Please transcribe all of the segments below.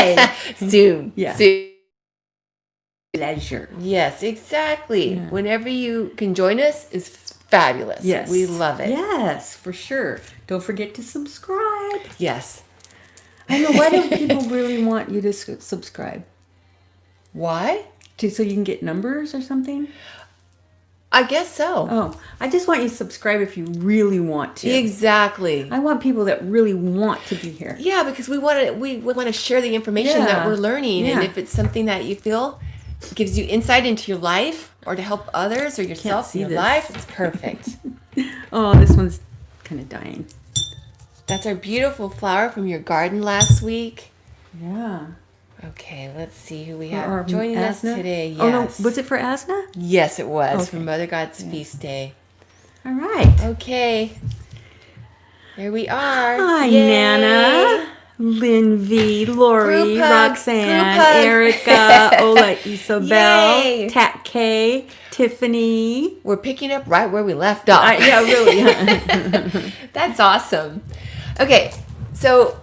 Yay. Soon. Yeah. Soon. Pleasure. Yes, exactly. Yeah. Whenever you can join us is fabulous. Yes. We love it. Yes, for sure. Don't forget to subscribe. Yes. I know. Why do people really want you to subscribe? Why? So you can get numbers or something? I guess so. Oh, I just want you to subscribe if you really want to. Exactly. I want people that really want to be here. Yeah, because we want to share the information that we're learning, and if it's something that you feel gives you insight into your life or to help others or yourself in your life, it's perfect. Oh, this one's kind of dying. That's our beautiful flower from your garden last week. Yeah. Okay, let's see who we have joining us today. Yes. Oh, no. Was it for Asna? Yes, it was. For Mother God's feast day. All right. Okay. Here we are. Hi, Yay. Nana, Lynn V, Lori, Roxanne, Erica, Ola, Isabel, Tat K, Tiffany. We're picking up right where we left off. Yeah, really. That's awesome. Okay, so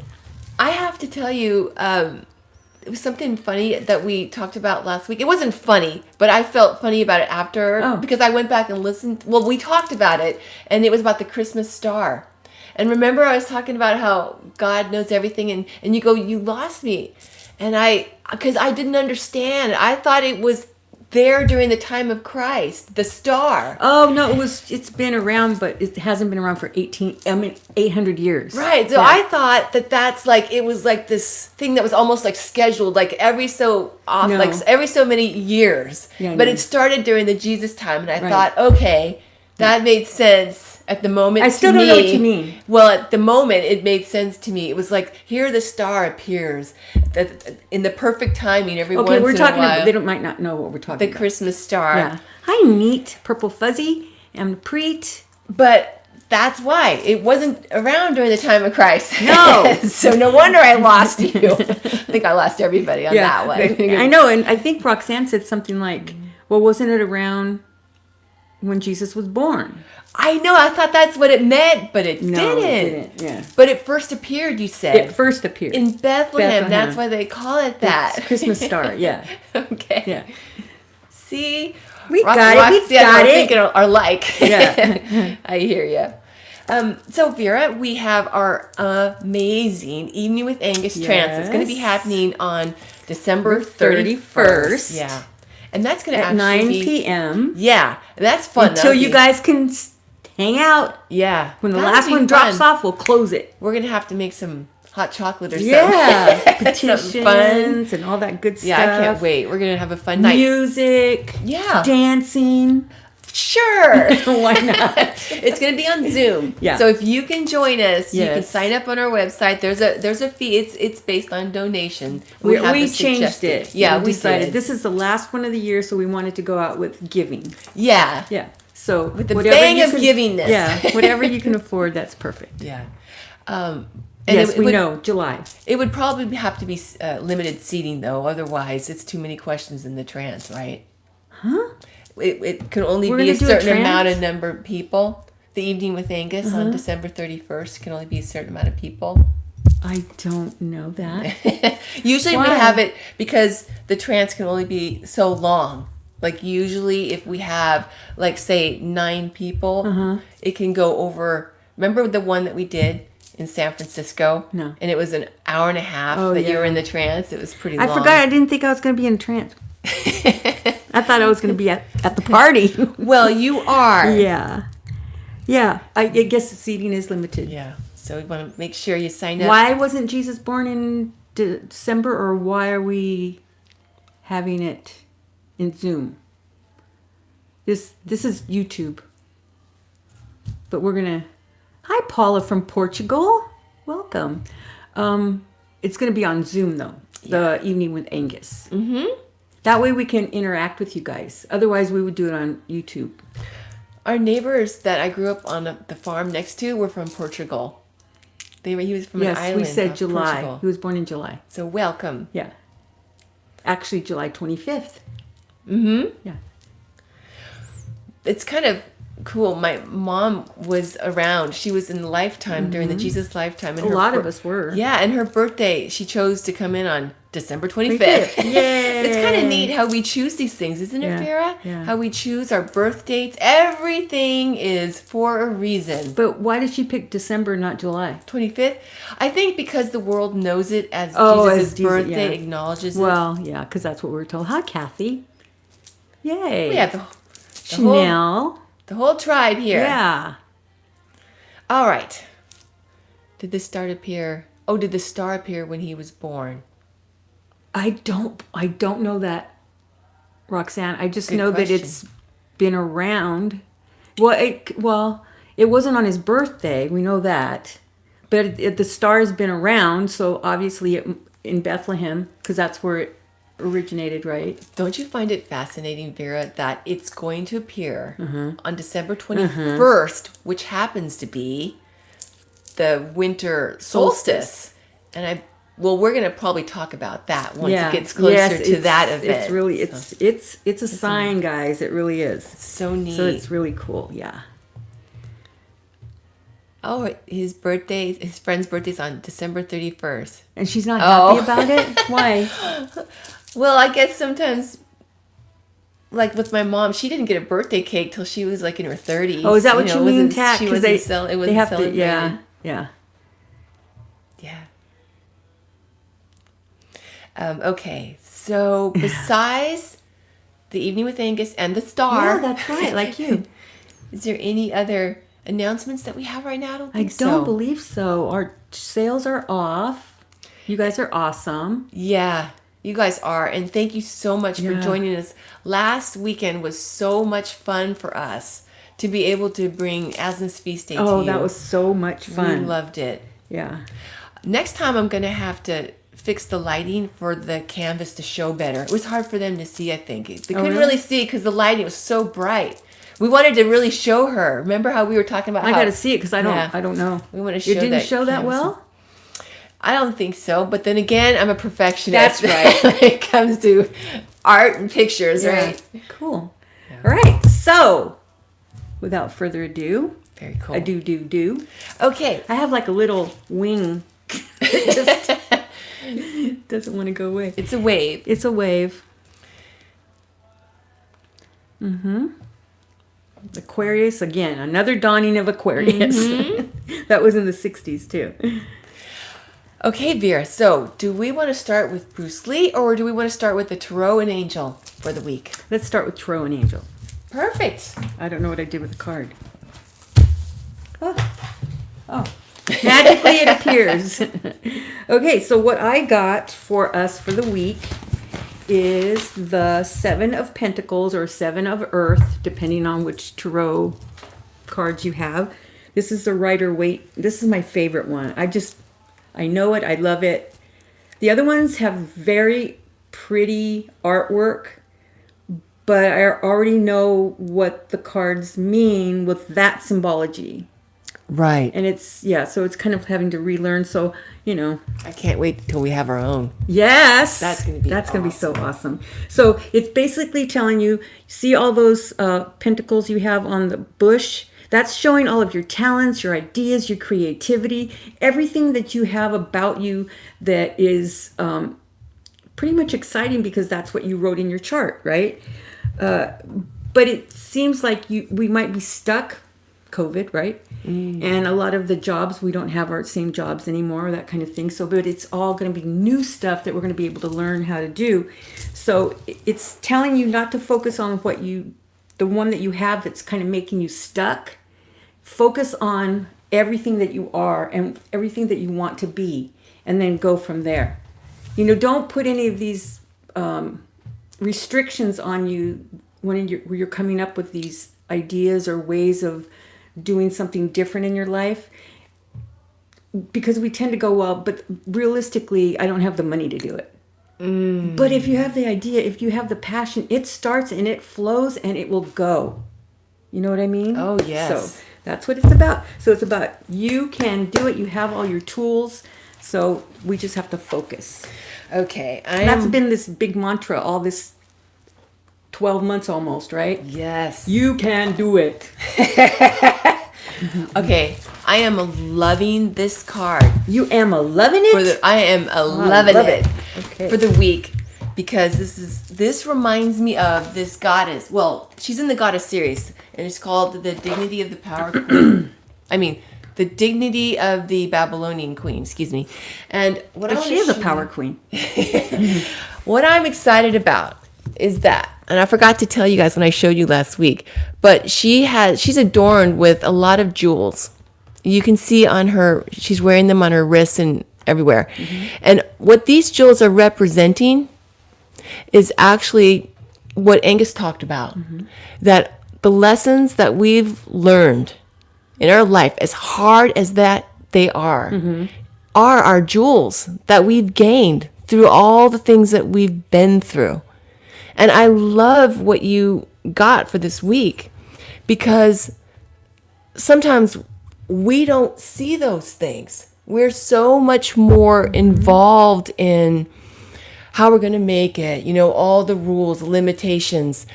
I have to tell you, it was something funny that we talked about last week. It wasn't funny, but I felt funny about it after because I went back and listened. Well, we talked about it, and it was about the Christmas star. And remember, I was talking about how God knows everything, and you go, you lost me. And because I didn't understand. I thought it was there during the time of Christ, the star. Oh, no, it's been around, but it hasn't been around for 800 years. Right. So I thought that's like, it was like this thing that was almost like scheduled, like every so many years. Yeah, but it started during the Jesus time, and I thought, okay, that made sense. At the moment, I still don't know what you mean. Well, at the moment, it made sense to me. It was like, here the star appears in the perfect timing every once in a while. Okay, we're talking about, they might not know what we're talking about. The Christmas star. Yeah. Hi, Neat, Purple Fuzzy, I'm Preet. But that's why. It wasn't around during the time of Christ. No. So no wonder I lost you. I think I lost everybody on that one. I know, and I think Roxanne said something like, well, wasn't it around when Jesus was born? I know, I thought that's what it meant, but it didn't. It didn't, yeah. But it first appeared, you said. It first appeared. In Bethlehem. That's why they call it that. It's Christmas star, yeah. Okay. Yeah. See? We got it. Thinking are like. Yeah. I hear you. So, Vera, we have our amazing Evening with Angus trance. It's going to be happening on December 31st. Yeah. And that's going to at 9 p.m. Yeah, that's fun. Until you guys can hang out. Yeah. When the last one drops off, we'll close it. We're going to have to make some hot chocolate or something. Yeah. Petitions and all that good stuff. Yeah, I can't wait. We're going to have a fun night. Music. Yeah. Dancing. Sure. Why not? It's going to be on Zoom. Yeah. So if you can join us, you can sign up on our website. There's a fee. It's based on donation. We changed it. Yeah, we decided this is the last one of the year, so we wanted to go out with giving. Yeah. Yeah. So with the bang of givingness. Yeah. Whatever you can afford, that's perfect. Yeah. And yes, we know July. It would probably have to be limited seating though. Otherwise, it's too many questions in the trance, right? Huh? It can only be a certain amount of number of people. The Evening with Angus on December 31st can only be a certain amount of people. I don't know that. Usually we have it because the trance can only be so long. Like usually if we have like say 9 people, it can go over. Remember the one that we did in San Francisco? No. And it was an hour and a half you were in the trance. It was pretty long. I forgot. I didn't think I was going to be in trance. I thought I was going to be at the party. Well, you are. Yeah. Yeah. I guess the seating is limited. Yeah. So we want to make sure you sign up. Why wasn't Jesus born in December, or why are we having it in Zoom? This is YouTube. But we're going to... Hi, Paula from Portugal. Welcome. It's going to be on Zoom, though. The Evening with Angus. Mm-hmm. That way we can interact with you guys. Otherwise, we would do it on YouTube. Our neighbors that I grew up on the farm next to were from Portugal. He was from an island. Yes, we said July. Portugal. He was born in July. So welcome. Yeah. Actually, July 25th. Mm-hmm. Yeah. It's kind of cool. My mom was around. She was in the lifetime during the Jesus lifetime. And A lot of us were. Yeah, and her birthday, she chose to come in on December 25th. Yay! It's kind of neat how we choose these things, isn't it, Vera? Yeah. How we choose our birth dates. Everything is for a reason. But why did she pick December, not July? 25th? I think because the world knows it as as Jesus' birthday, acknowledges it. Well, yeah, because that's what we were told. Hi, Kathy. Yay. We have the Chanel. The whole tribe here. Yeah. All right. Did the star appear? Oh, did the star appear when he was born? I don't know that, Roxanne. I just Good know question. that it's been around. Well, it wasn't on his birthday. We know that. But the star's been around, so obviously in Bethlehem, because that's where it originated, right? Don't you find it fascinating, Vera, that it's going to appear on December 21st, which happens to be the winter solstice. And we're going to probably talk about that once it gets closer to that event. It's really it's a sign, guys. It really is. It's so neat. So it's really cool. Yeah. Oh, his friend's birthday's on December 31st. And she's not happy about it? Why? Well, I guess sometimes, like with my mom, she didn't get a birthday cake till she was like in her 30s. Oh, is that what you mean, Tat? She wasn't it wasn't celebrated. Yeah. Yeah. Okay, so besides the evening with Angus and the star. Yeah, that's right, like you. Is there any other announcements that we have right now? I don't think so. I don't believe so. Our sales are off. You guys are awesome. Yeah, you guys are. And thank you so much for joining us. Last weekend was so much fun for us to be able to bring Asna's Feast Day to you. Oh, that was so much fun. We loved it. Yeah. Next time I'm going to have to fix the lighting for the canvas to show better. It was hard for them to see, I think. They couldn't really see because the lighting was so bright. We wanted to really show her. Remember how we were talking about I got to see it because I don't know. We want to show that. It didn't show that well? I don't think so. But then again, I'm a perfectionist. That's right. When it comes to art and pictures, right? Cool. Yeah. All right. So, without further ado. Very cool. A do. Okay. I have like a little wing. It just doesn't want to go away. It's a wave. It's a wave. Aquarius, again, another dawning of Aquarius. That was in the 60s too. Okay, Vera, so do we want to start with Bruce Lee or do we want to start with the Tarot and Angel for the week? Let's start with Tarot and Angel. Perfect. I don't know what I did with the card. Oh. Magically it appears. Okay, so what I got for us for the week is the Seven of Pentacles or Seven of Earth, depending on which tarot cards you have. This is the Rider-Waite. This is my favorite one. I know it. I love it. The other ones have very pretty artwork, but I already know what the cards mean with that symbology. Right. And so it's kind of having to relearn. So, I can't wait till we have our own. Yes. That's going to be so awesome. So it's basically telling you, see all those pentacles you have on the bush? That's showing all of your talents, your ideas, your creativity, everything that you have about you that is pretty much exciting because that's what you wrote in your chart, right? But it seems like we might be stuck, COVID, right? And a lot of the jobs, we don't have our same jobs anymore, that kind of thing. So, but it's all going to be new stuff that we're going to be able to learn how to do. So it's telling you not to focus on the one that you have that's kind of making you stuck. Focus on everything that you are and everything that you want to be, and then go from there. Don't put any of these restrictions on you when you're coming up with these ideas or ways of doing something different in your life, because we tend to go, well, but realistically, I don't have the money to do it. But if you have the idea, if you have the passion, it starts and it flows and it will go. You know what I mean? Oh, yes. So that's what it's about. So it's about you can do it. You have all your tools. So we just have to focus. Okay. That's been this big mantra all this 12 months almost, right? Yes. You can do it. Okay, I am loving this card. You am a loving it? I am loving love it. Okay. For the week, because this reminds me of this goddess. Well, she's in the goddess series, and it's called the Dignity of the Power Queen. The Dignity of the Babylonian Queen. Excuse me. And she is a power queen. What I'm excited about is that, and I forgot to tell you guys when I showed you last week, but she's adorned with a lot of jewels. You can see on her, she's wearing them on her wrists and everywhere. Mm-hmm. And what these jewels are representing is actually what Angus talked about, that the lessons that we've learned in our life, as hard as that they are our jewels that we've gained through all the things that we've been through. And I love what you got for this week, because sometimes we don't see those things. We're so much more involved in how we're going to make it, all the rules, limitations,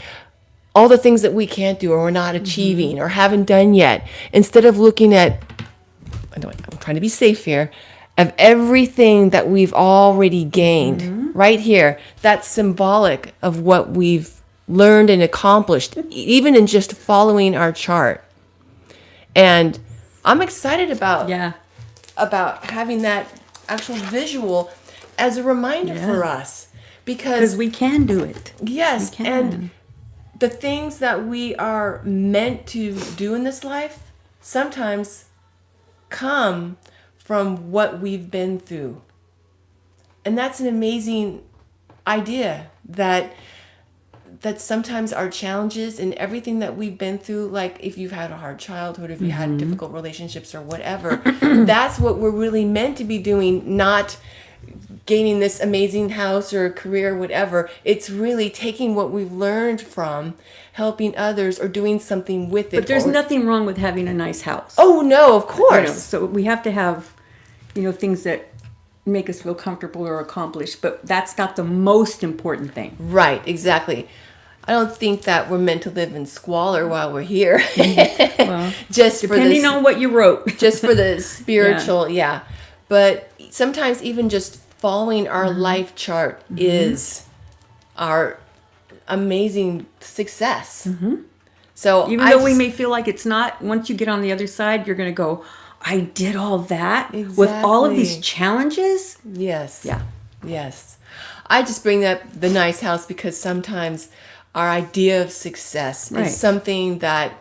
all the things that we can't do or we're not achieving or haven't done yet, instead of looking at, I'm trying to be safe here, of everything that we've already gained right here. That's symbolic of what we've learned and accomplished, even in just following our chart. And I'm excited about having that actual visual as a reminder for us, because we can do it. Yes, and the things that we are meant to do in this life sometimes come from what we've been through. And that's an amazing idea, that sometimes our challenges and everything that we've been through, like if you've had a hard childhood, if you had difficult relationships or whatever, that's what we're really meant to be doing, not gaining this amazing house or career or whatever. It's really taking what we've learned from helping others or doing something with it. But there's nothing wrong with having a nice house. Oh, no, of course. So we have to have, things that make us feel comfortable or accomplished, but that's not the most important thing. Right, exactly. I don't think that we're meant to live in squalor while we're here. Well, just depending on what you wrote. Just for the spiritual, yeah. But sometimes even just following our life chart is our amazing success. So even though we may feel like it's not, once you get on the other side, you're going to go, I did all that with all of these challenges. Yes. Yeah. Yes. I just bring up the nice house because sometimes our idea of success is something that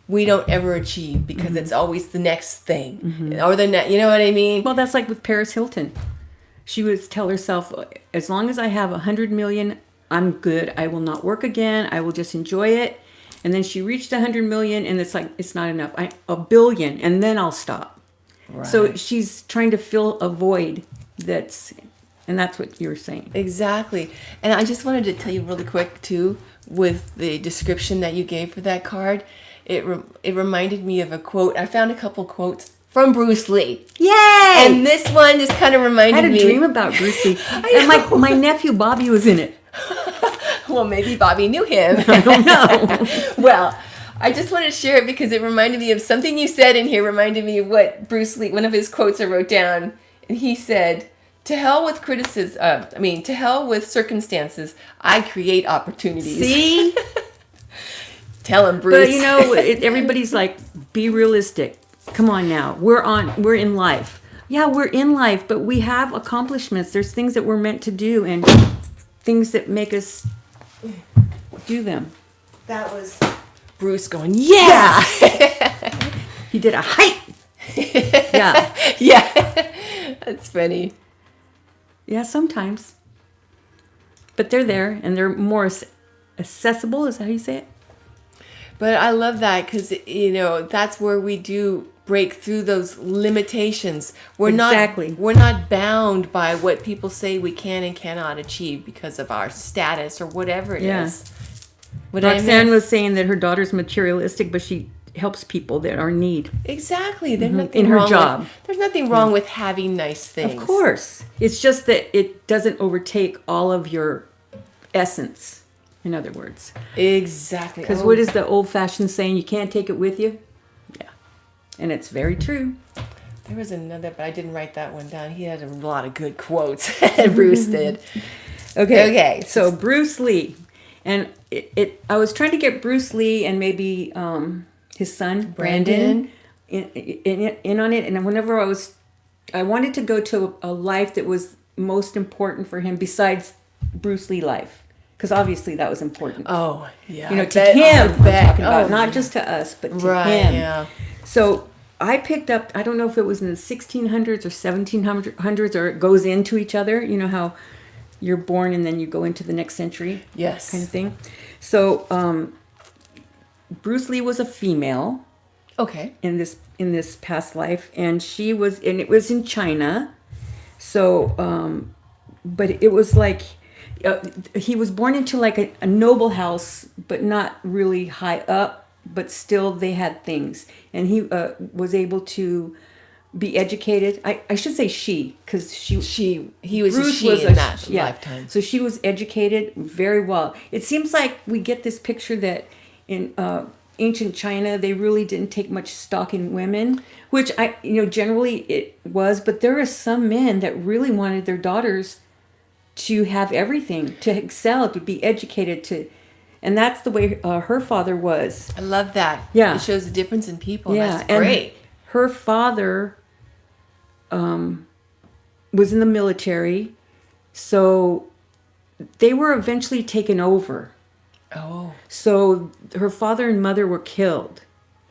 we don't ever achieve because it's always the next thing or the next, you know what I mean? Well, that's like with Paris Hilton. She would tell herself, as long as I have 100 million, I'm good. I will not work again. I will just enjoy it. And then she reached 100 million and it's like, it's not enough. A billion, and then I'll stop. Right. So she's trying to fill a void and that's what you were saying. Exactly. And I just wanted to tell you really quick too, with the description that you gave for that card, it reminded me of a quote. I found a couple quotes from Bruce Lee. Yay! And this one just kind of reminded me. I had a dream about Bruce Lee. And my nephew Bobby was in it. Well, maybe Bobby knew him. I don't know. Well, I just wanted to share it because it reminded me of something you said in here, reminded me of what Bruce Lee, one of his quotes I wrote down. And he said, to hell with to hell with circumstances, I create opportunities. See? Tell him, Bruce. But everybody's like, be realistic. Come on now. We're in life. Yeah, we're in life, but we have accomplishments. There's things that we're meant to do and things that make us do them. That was Bruce going, yeah! He did a height. Yeah. Yeah. That's funny. Yeah, sometimes. But they're there and they're more accessible. Is that how you say it? But I love that because, that's where we do break through those limitations. We're not bound by what people say we can and cannot achieve because of our status or whatever it is. Roxanne was saying that her daughter's materialistic, but she helps people that are in need. Exactly. There's nothing in her wrong job. There's nothing wrong with having nice things. Of course. It's just that it doesn't overtake all of your essence. in other words. Exactly. Because what is the old-fashioned saying? You can't take it with you? Yeah. And it's very true. There was another, but I didn't write that one down. He had a lot of good quotes. Bruce did. Okay. So Bruce Lee. And I was trying to get Bruce Lee and maybe his son, Brandon, in on it. And whenever I wanted to go to a life that was most important for him besides Bruce Lee life. Because obviously that was important. Oh, yeah. To him, I'm talking about. Not just to us, but to him. Yeah. So I picked up, I don't know if it was in the 1600s or 1700s, or it goes into each other. You know how you're born and then you go into the next century? Yes. Kind of thing. So Bruce Lee was a female. Okay. In this past life. And it was in China. So, but it was like, he was born into like a noble house, but not really high up, but still they had things. And he was able to be educated. I should say she, because he was Bruce a she in that lifetime. So she was educated very well. It seems like we get this picture that in ancient China, they really didn't take much stock in women, which generally it was, but there are some men that really wanted their daughters to have everything, to excel, to be educated, and that's the way her father was. I love that. Yeah. It shows the difference in people. Yeah. That's great. And her father was in the military, so they were eventually taken over. Oh. So her father and mother were killed.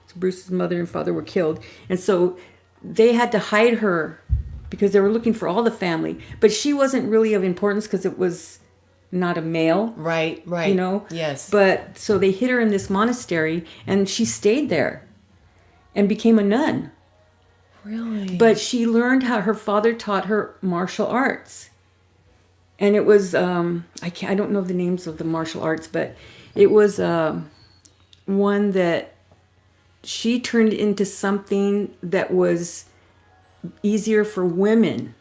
So Bruce's mother and father were killed. And so they had to hide her because they were looking for all the family. But she wasn't really of importance because it was not a male. Right. Yes. But so they hid her in this monastery and she stayed there and became a nun. Really? But she learned how her father taught her martial arts. And it was, I don't know the names of the martial arts, but it was one that she turned into something that was easier for women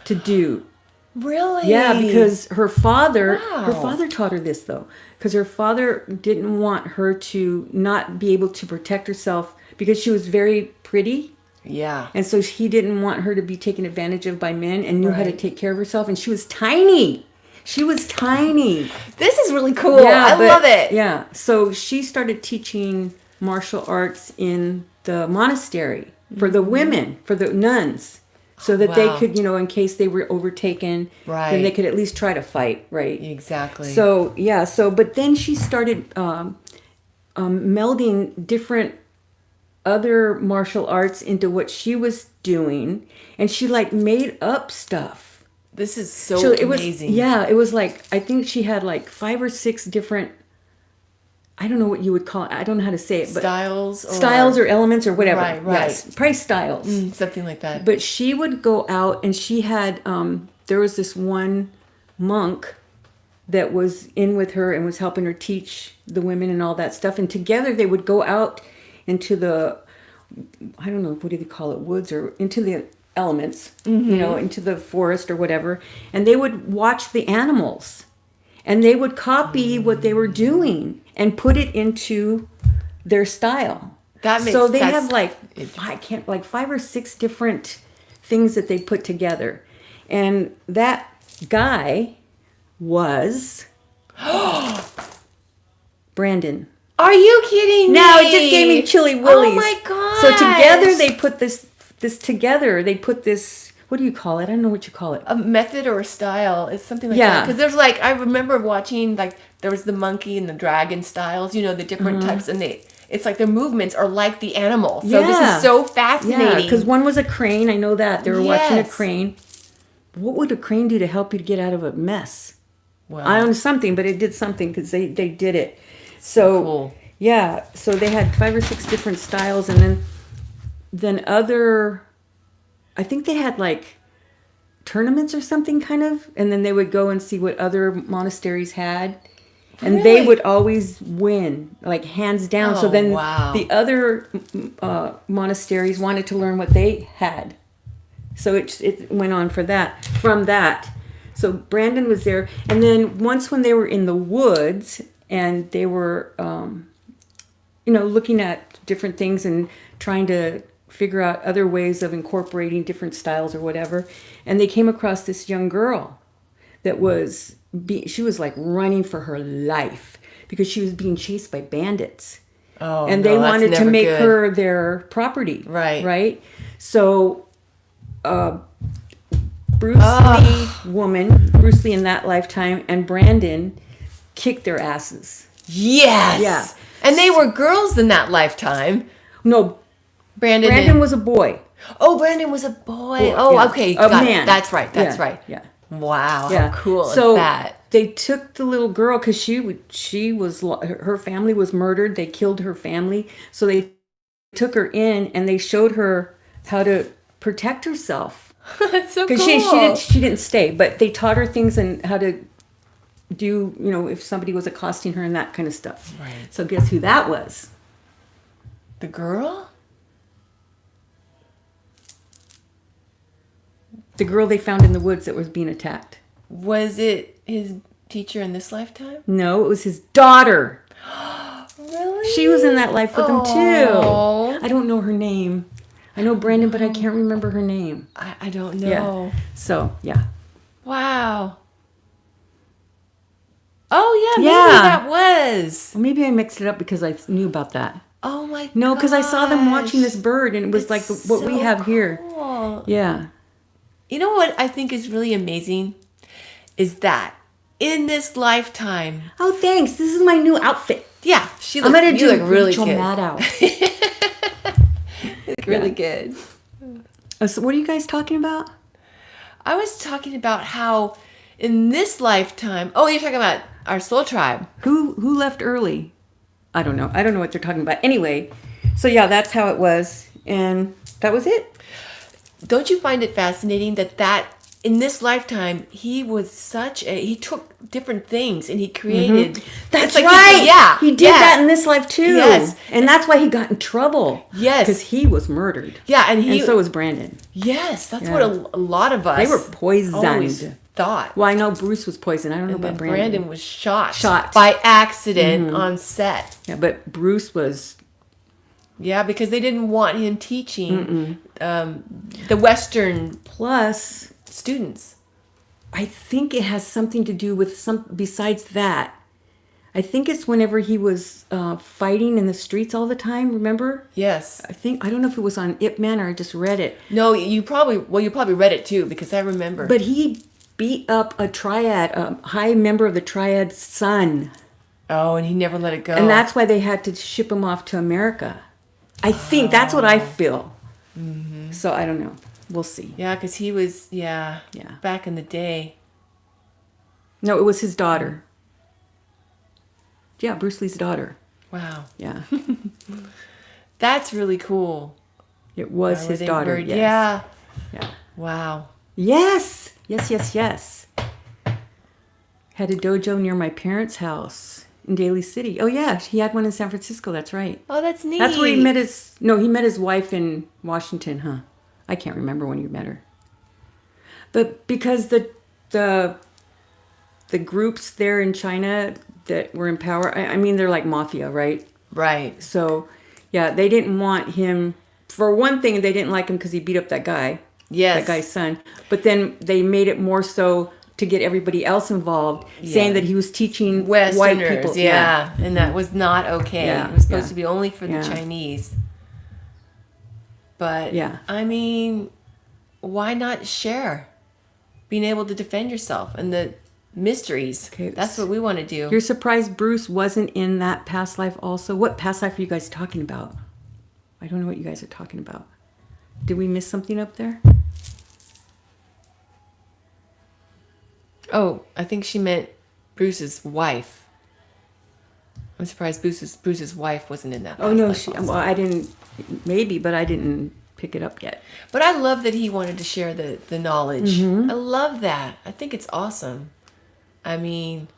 to do. Really? Yeah, because her father Wow. taught her this though, because her father didn't want her to not be able to protect herself because she was very pretty. Yeah. And so he didn't want her to be taken advantage of by men and knew how to Right. take care of herself. And she was tiny. This is really cool. I love it. Yeah. So she started teaching martial arts in the monastery for the women, for the nuns, so that they Wow. could, in case they were overtaken, Right. then they could at least try to fight, right? Exactly. So, yeah. But then she started melding different other martial arts into what she was doing, and she made up stuff. This is so it was, amazing. yeah, it was I think she had 5 or 6 different, I don't know what you would call it, I don't know how to say it, but styles or elements or whatever. Right. Yes, probably styles. Something like that. But she would go out and she had, there was this one monk that was in with her and was helping her teach the women and all that stuff. And together they would go out into the, I don't know, what do they call it, woods, or into the elements, into the forest or whatever. And they would watch the animals and they would copy what they were doing and put it into their style. That makes So they have 5 or 6 different things that they put together. And that guy was Brandon. Are you kidding me? Now it just gave me chilly willies. Oh my god! So together they put this together. They put this. What do you call it? I don't know what you call it. A method or a style. It's something like Yeah. that. Because there's I remember watching there was the monkey and the dragon styles. The different types, and it's their movements are like the animal. So this Yeah. is so fascinating. Yeah, because one was a crane. I know that they were watching a Yes. crane. What would a crane do to help you to get out of a mess? Well, I own something, but it did something because they did it. So cool. Yeah, so they had 5 or 6 different styles, and then other, I think they had tournaments or something kind of, and then they would go and see what other monasteries had, and they Really? would always win, hands down. So Oh, then wow. the other monasteries wanted to learn what they had, so it went on from that. So Brandon was there, and then once when they were in the woods and they were, looking at different things and trying to figure out other ways of incorporating different styles or whatever, and they came across this young girl that was she was like running for her life because she was being chased by bandits. Oh, and no, they that's wanted to never make good. her their property. Right. So Bruce Lee in that lifetime and Brandon kicked their asses. Yes. Yeah. And they were girls in that lifetime. No, Brandon was a boy. Oh, Brandon was a boy. Oh, yeah. okay. A Got man. it. That's right. That's Yeah. right. Yeah. Wow. Yeah. How cool So is that? they took the little girl because she was her family was murdered. They killed her family. So they took her in and they showed her how to protect herself. That's so cool. Because she didn't stay, but they taught her things and how to do, if somebody was accosting her and that kind of stuff. Right. So guess who that was? The girl? The girl they found in the woods that was being attacked. Was it his teacher in this lifetime? No, it was his daughter. Really? She was in that life with him Aw. too. I don't know her name. I know Brandon, but I can't remember her name. I don't know. Yeah. So, yeah. Wow. Oh, yeah, maybe Yeah. that was. Well, maybe I mixed it up because I knew about that. Oh, my god. No, because I saw them watching this bird and it was It's like what we so have here. cool. Yeah. You know what I think is really amazing? Is that in this lifetime. Oh, thanks. This is my new outfit. Yeah, I'm going to do look really Rachel good. Maddow. You look really good. So what are you guys talking about? I was talking about how in this lifetime. Oh, you're talking about our soul tribe. Who left early? I don't know. I don't know what they're talking about. Anyway, so yeah, that's how it was. And that was it. Don't you find it fascinating that in this lifetime he was he took different things and he created. Mm-hmm. That's it's like right. He did yeah. that in this life too. Yes. And that's why he got in trouble. Yes. Because he was murdered. Yeah, and so was Brandon. Yes, that's Yeah. what a lot of us. They were poisoned. Always thought. Well, I know Bruce was poisoned. I don't know And about then Brandon. Brandon was shot Shot. by accident on set. Yeah, but Bruce was. Yeah, because they didn't want him teaching the Western Plus, students. I think it has something to do with besides that. I think it's whenever he was fighting in the streets all the time. Remember? Yes. I don't know if it was on Ip Man or I just read it. No, you probably read it too because I remember. But he beat up a high member of the triad's son. Oh, and he never let it go. And that's why they had to ship him off to America. I think that's what I feel. Mm-hmm. So I don't know. We'll see. Yeah, because he was, Yeah. back in the day. No, it was his daughter. Yeah, Bruce Lee's daughter. Wow. Yeah. That's really cool. It was his daughter. Yes. Yeah. Yeah. Wow. Yes. Yes. Had a dojo near my parents' house in Daly City. Oh yeah, he had one in San Francisco. That's right. Oh, that's neat. That's where he met he met his wife in Washington, huh? I can't remember when you met her. But because the groups there in China that were in power, I mean, they're like mafia, right? Right. So, yeah, they didn't want him. For one thing, they didn't like him because he beat up that guy. Yes. That guy's son. But then they made it more so to get everybody else involved, saying that he was teaching white Westerners, people. yeah. And that was not okay. Yeah, It was supposed yeah. to be only for the Yeah. Chinese. But, Yeah. I mean, why not share? Being able to defend yourself and the mysteries. Okay, That's what we want to do. You're surprised Bruce wasn't in that past life also? What past life are you guys talking about? I don't know what you guys are talking about. Did we miss something up there? Oh, I think she meant Bruce's wife. I'm surprised Bruce's wife wasn't in that. Oh, past no. life also. Well, I didn't. Maybe, but I didn't pick it up yet. But I love that he wanted to share the knowledge. Mm-hmm. I love that. I think it's awesome. I mean,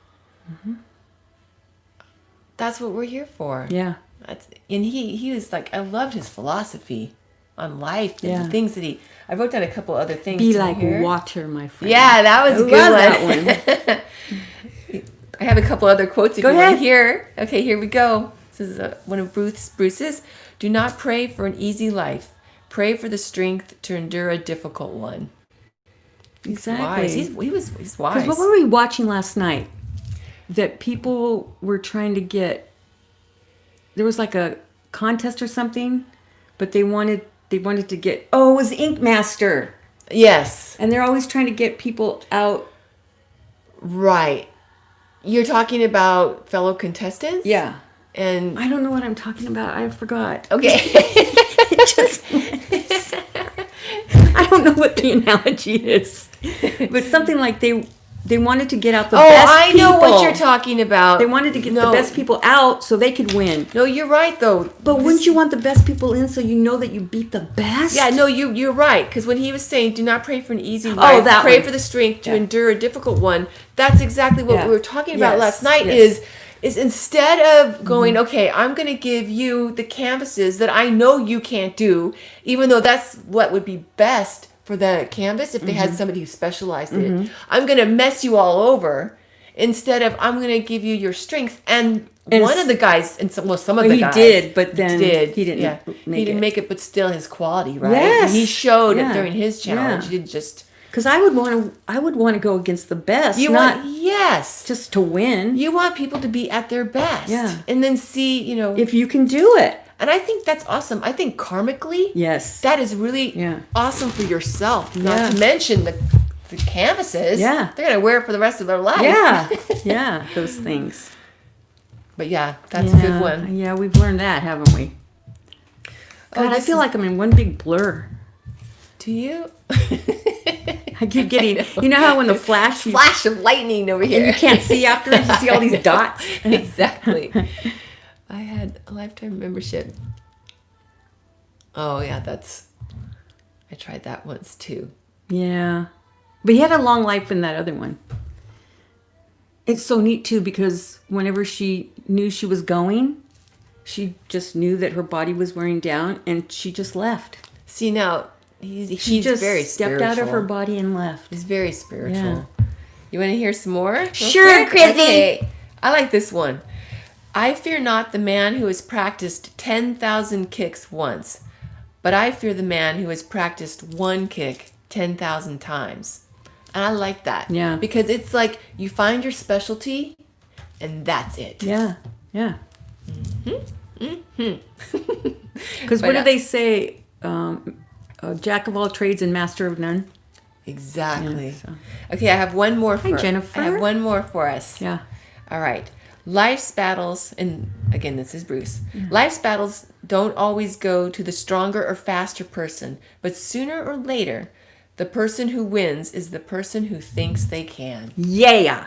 that's what we're here for. Yeah. And he was like, I loved his philosophy on life and Yeah. the things that I wrote down a couple other things. Be to like hear. water, my friend. Yeah, that was I a good love one. that one. I have a couple other quotes if Go you want ahead. to hear. Okay, here we go. This is one of Bruce's. Do not pray for an easy life. Pray for the strength to endure a difficult one. Exactly. Wise. He's wise. Because what were we watching last night? That people were trying to get. There was like a contest or something, but they wanted to get. Oh, it was Ink Master, Yes. and they're always trying to get people out. Right. You're talking about fellow contestants? Yeah. And I don't know what I'm talking about. I forgot. okay. I don't know what the analogy is, but something like they wanted to get out the Oh, best I people. know what you're talking about. They wanted to get the best people out so they could win. No, you're right though. But wouldn't you want the best people in so you know that you beat the best? Yeah, no, you're right. Because when he was saying, "Do not pray for an easy life, that pray one. for the strength to endure a difficult one." That's exactly what we were talking about last night. Yes. Is instead of going, okay, I'm going to give you the canvases that I know you can't do, even though that's what would be best for the canvas if they had somebody who specialized in it. I'm going to mess you all over instead of I'm going to give you your strength. And one of the guys, and some of the guys, he did, but then he didn't. Yeah, he didn't make it, but still his quality, right? Yes. And he showed it Yeah. during his challenge. Yeah. He did just. Because I would want to go against the best, not Yes. just to win. You want people to be at their best. Yeah. And then see, If you can do it. and I think that's awesome. I think karmically, Yes. that is really awesome for yourself. Not to mention the canvases. Yeah. They're going to wear it for the rest of their life. Yeah. Yeah. Those things. But yeah, that's a good one. Yeah, we've learned that, haven't we? God, I feel like I'm in one big blur. Do you? I keep getting, you know how when the flash of lightning over here. and you can't see afterwards, you see all these dots. Exactly. I had a lifetime membership. Oh yeah, I tried that once too. Yeah. But he had a long life in that other one. It's so neat too because whenever she knew she was going, she just knew that her body was wearing down and she just left. See now, She he's just very stepped spiritual. out of her body and left. He's very spiritual. Yeah. You want to hear some more? Real Sure, quick? Chrissy. Okay. I like this one. I fear not the man who has practiced 10,000 kicks once, but I fear the man who has practiced one kick 10,000 times. And I like that. Yeah. Because it's like you find your specialty and that's it. Yeah. Yeah. Because what do they say? Jack of all trades and master of none. Exactly. Yeah, so. Okay, I have one more for Jennifer. I have one more for us. Yeah. All right. Life's battles, and again, this is Bruce. Life's battles don't always go to the stronger or faster person, but sooner or later, the person who wins is the person who thinks they can. Yeah.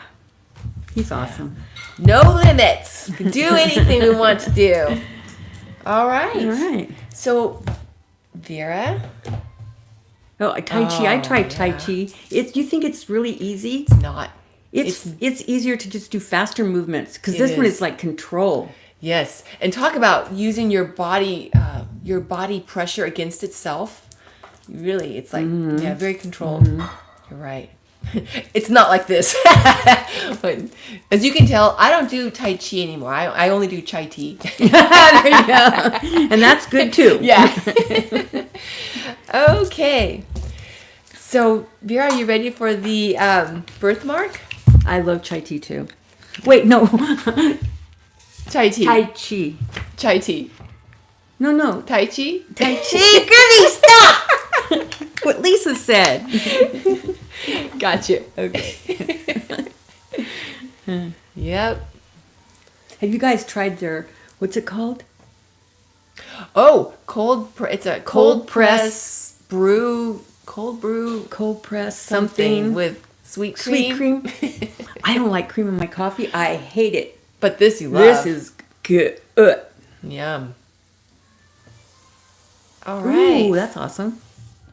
He's awesome. No limits. We can do anything we want to do. All right. All right. So, Vera? Oh, Tai Chi. I tried Tai yeah. Chi. You think it's really easy? It's not. It's easier to just do faster movements because this one is like control. Yes, and talk about using your body pressure against itself. Really, it's like very controlled. You're right. It's not like this. But as you can tell, I don't do Tai Chi anymore. I only do Chai Tea. There you go. And that's good too. Yeah. Okay. So, Vera, are you ready for the birthmark? I love Chai Tea too. Wait, no. Chai Tea. Tai Chi. Chai Tea. No. Tai Chi? Tai Chi. Grimmy, stop! What Lisa said. Gotcha. Okay. Yep. Have you guys tried their, what's it called? Oh, it's a cold press cold brew Cold press something with sweet cream. Sweet cream. I don't like cream in my coffee. I hate it. But this you love. This is good. Yum. All right. Ooh, that's awesome.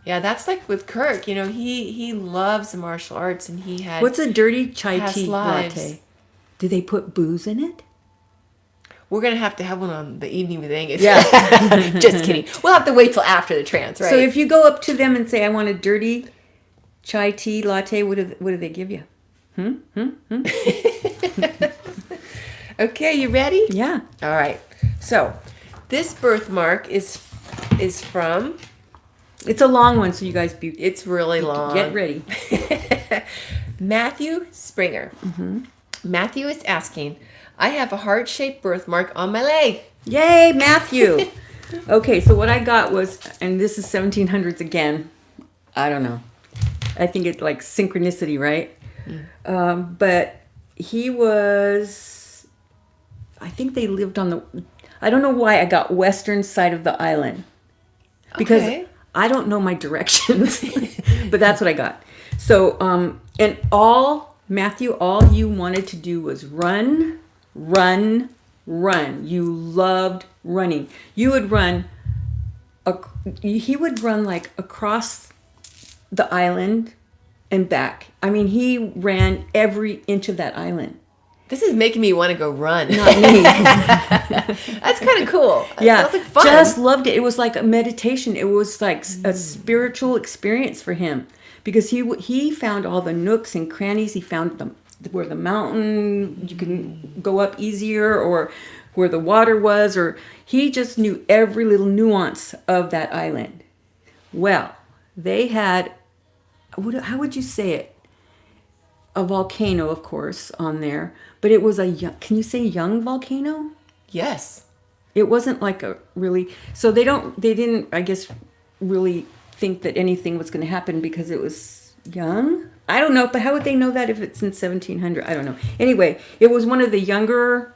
Yeah, that's like with Kirk. You know, he loves martial arts, and he had. What's a dirty chai past tea lives. latte? Do they put booze in it? We're going to have one on the evening with Angus. Yeah. Just kidding. We'll have to wait till after the trance, right? So if you go up to them and say, I want a dirty chai tea latte, what do they give you? Okay, you ready? Yeah. All right. So this birthmark is from... It's a long one, so you guys It's really long. Get ready. Matthew Springer. Mm-hmm. Matthew is asking, I have a heart-shaped birthmark on my leg. Yay, Matthew. Okay, so what I got was, and this is 1700s again. I don't know. I think it's like synchronicity, right? But he was, I think they lived on the, I don't know why I got western side of the island. Because I don't know my directions. But that's what I got. So, and Matthew, all you wanted to do was run. You loved running. You would run, he would run like across the island and back. I mean, he ran every inch of that island. This is making me want to go run. Not me. That's kind of cool. Yeah, sounds like fun. Just loved it. It was like a meditation. It was like a spiritual experience for him because he found all the nooks and crannies. He found where the mountain you can go up easier, or where the water was, or he just knew every little nuance of that island. Well, they had, how would you say it? A volcano, of course, on there, but it was can you say young volcano? Yes. It wasn't like a really, so they didn't, I guess, really think that anything was going to happen because it was young. I don't know, but how would they know that if it's in 1700? I don't know. Anyway, it was one of the younger,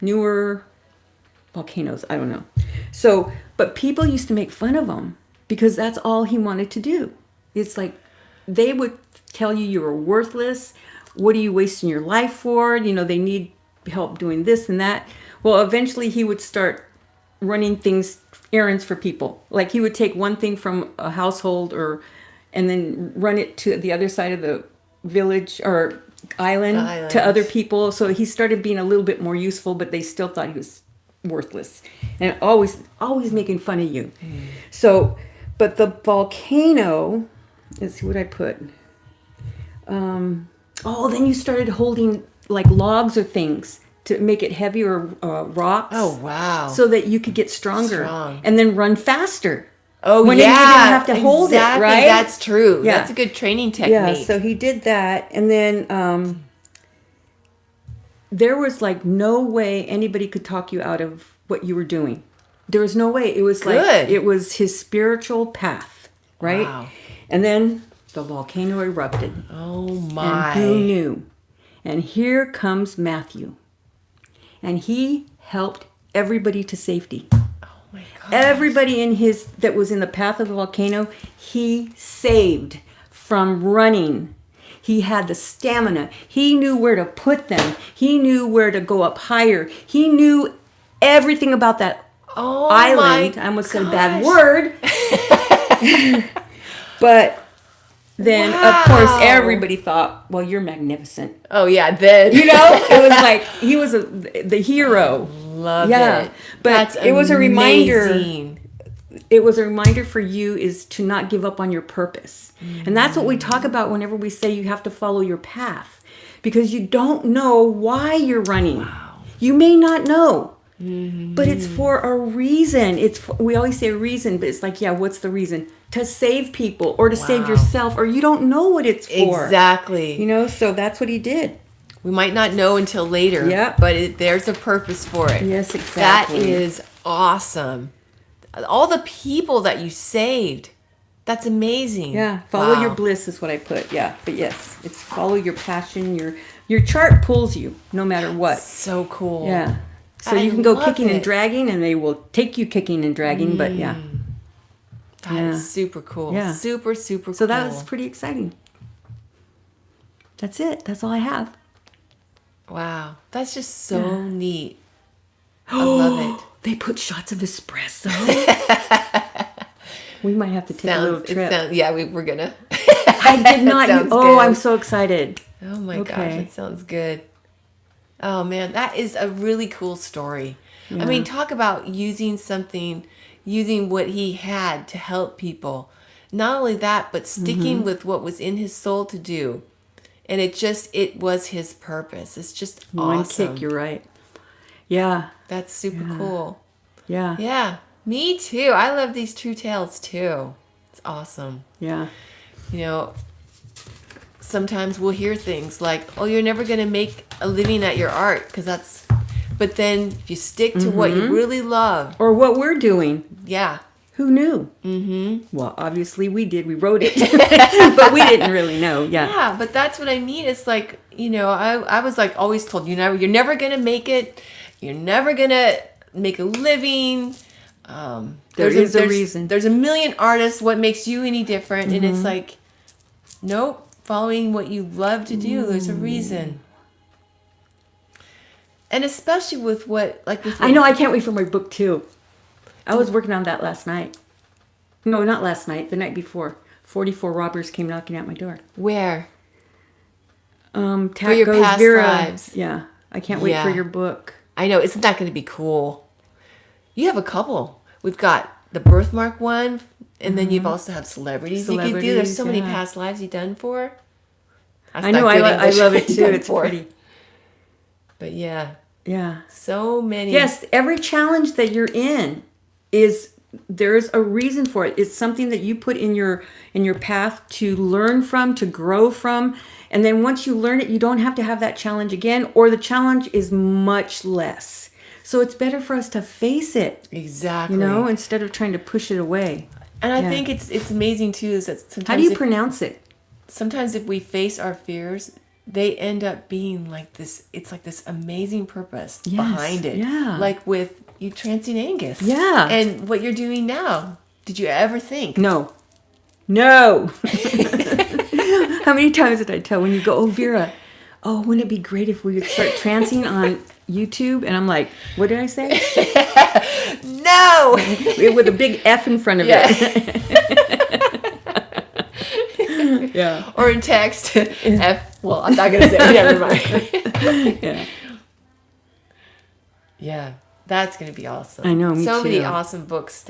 newer volcanoes. I don't know. So, but people used to make fun of him because that's all he wanted to do. It's like they would tell you were worthless. What are you wasting your life for? You know, they need help doing this and that. Well, eventually he would start running errands for people. Like he would take one thing from a household and then run it to the other side of the village or island to other people. So he started being a little bit more useful, but they still thought he was worthless and always making fun of you. So, but the volcano, let's see what I put. Then you started holding like logs or things to make it heavy, or rocks. Oh, wow. So that you could get stronger and then run faster. Oh, when yeah. you didn't have to hold it, right? That's true. Yeah. That's a good training technique. Yeah, so he did that. And then there was like no way anybody could talk you out of what you were doing. There was no way. It was like, it was his spiritual path, right? Wow. And then the volcano erupted. Oh, my. And who knew? And here comes Matthew. And he helped everybody to safety. Oh, my God. Everybody that was in the path of the volcano, he saved from running. He had the stamina. He knew where to put them. He knew where to go up higher. He knew everything about that island. I almost said a bad word. But then, of course, everybody thought, well, you're magnificent. Oh, yeah, then. You know, it was like he was the hero. Love it. But it was a reminder. It was a reminder for you is to not give up on your purpose. And that's what we talk about whenever we say you have to follow your path. Because you don't know why you're running. Wow. You may not know. But it's for a reason. We always say a reason, but it's like, yeah, what's the reason? To save people or to save yourself, or you don't know what it's for. Exactly. You know, so that's what he did. We might not know until later, but there's a purpose for it. Yes, exactly. That is awesome. All the people that you saved, that's amazing. Yeah, follow your bliss is what I put. Yeah, but yes, it's follow your passion. Your chart pulls you no matter what. So cool. Yeah. So you can go kicking and dragging, and they will take you kicking and dragging. But yeah, that is super cool. Yeah, super cool. So that was pretty exciting. That's it. That's all I have. Wow, that's just so neat. I love it. They put shots of espresso. We might have to take a little trip. We're gonna. I did not. Good. I'm so excited. Oh my gosh, that sounds good. Oh man, that is a really cool story. Yeah. I mean, talk about using what he had to help people. Not only that, but sticking with what was in his soul to do. And it was his purpose. It's just One awesome. kick, you're right. Yeah. That's super cool. Yeah. Yeah, me too. I love these true tales too. It's awesome. Yeah. You know, sometimes we'll hear things like, "Oh, you're never going to make a living at your art," but then if you stick to what you really love, Or what we're doing. yeah. Who knew? Mm-hmm. Well, obviously we did. We wrote it. But we didn't really know. Yeah. Yeah, but that's what I mean. It's like, I was like always told, you're never going to make it. You're never going to make a living. There's a reason. There's a million artists. What makes you any different? And it's like, nope, following what you love to do. There's a reason. And especially with I know. I can't wait for my book too. I was working on that last night. No, not last night. The night before. 44 robbers came knocking at my door. Where? For your past Vera. lives. Yeah. I can't wait for your book. I know. Isn't that going to be cool? You have a couple. We've got the Birthmark one, and then you've also have celebrities you could do. There's so many past lives you've done for. I know. I love it too. It's pretty. But yeah. Yeah. So many. Yes. Every challenge that you're in there's a reason for it. It's something that you put in your path to learn from, to grow from. And then once you learn it, you don't have to have that challenge again, or the challenge is much less. So it's better for us to face it. Exactly. Instead of trying to push it away. And I think it's amazing too is that sometimes how do you pronounce it? Sometimes if we face our fears, they end up being like this. It's like this amazing purpose behind it. Yeah. Like with you trancing Angus. Yeah. And what you're doing now. Did you ever think? No. How many times did I tell when you go, "Oh, Vera, wouldn't it be great if we would start trancing on YouTube?" And I'm like, what did I say? No. With a big F in front of it. Yeah. Or in text, F. Well, I'm not going to say it. Never mind. Yeah. Yeah. That's going to be awesome. I know, me so too. many awesome books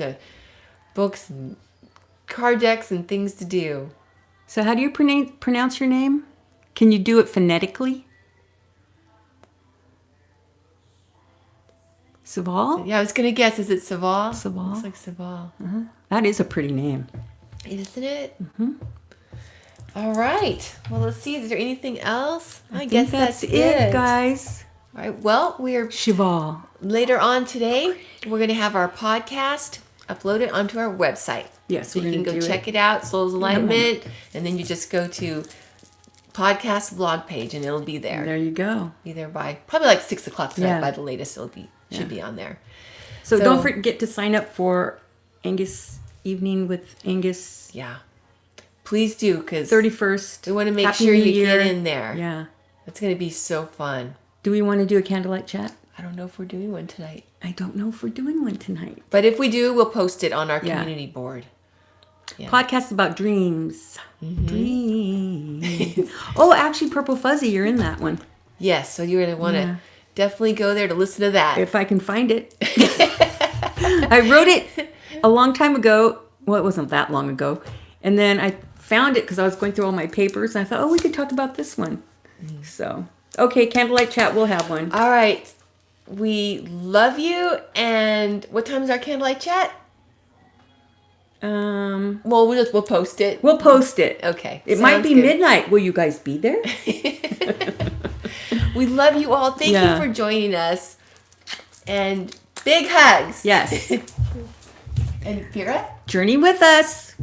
and card decks and things to do. So how do you pronounce your name? Can you do it phonetically? Saval? Yeah, I was going to guess. Is it Saval? Saval. Looks like Saval. Uh-huh. That is a pretty name. Isn't it? Mm-hmm. All right. Well, let's see. Is there anything else? I guess that's it, guys. All right. Well, we're Cheval. Later on today, we're going to have our podcast uploaded onto our website. Yes, so you can go check it out, Soul's Enlightenment, and then you just go to podcast blog page, and it'll be there. There you go. Be there by probably like 6 o'clock tonight. By the latest, should be on there. So don't forget to sign up for Angus Evening with Angus. Yeah, please do, because 31st. we want to make sure you get in there. Yeah, it's going to be so fun. Do we want to do a candlelight chat? I don't know if we're doing one tonight. I don't know if we're doing one tonight. But if we do, we'll post it on our community board. Yeah. Podcast about dreams. Mm-hmm. Dreams. Oh, actually, Purple Fuzzy, you're in that one. Yes, so you're going to want to definitely go there to listen to that. If I can find it. I wrote it a long time ago. Well, it wasn't that long ago. And then I found it because I was going through all my papers. And I thought, we could talk about this one. Mm. So, okay, candlelight chat. We'll have one. All right. We love you. And what time is our candlelight chat? Well, we'll post it. We'll post it. Okay. It might be midnight. Will you guys be there? We love you all. Thank you for joining us. And big hugs. Yes. And Vera? Journey with us.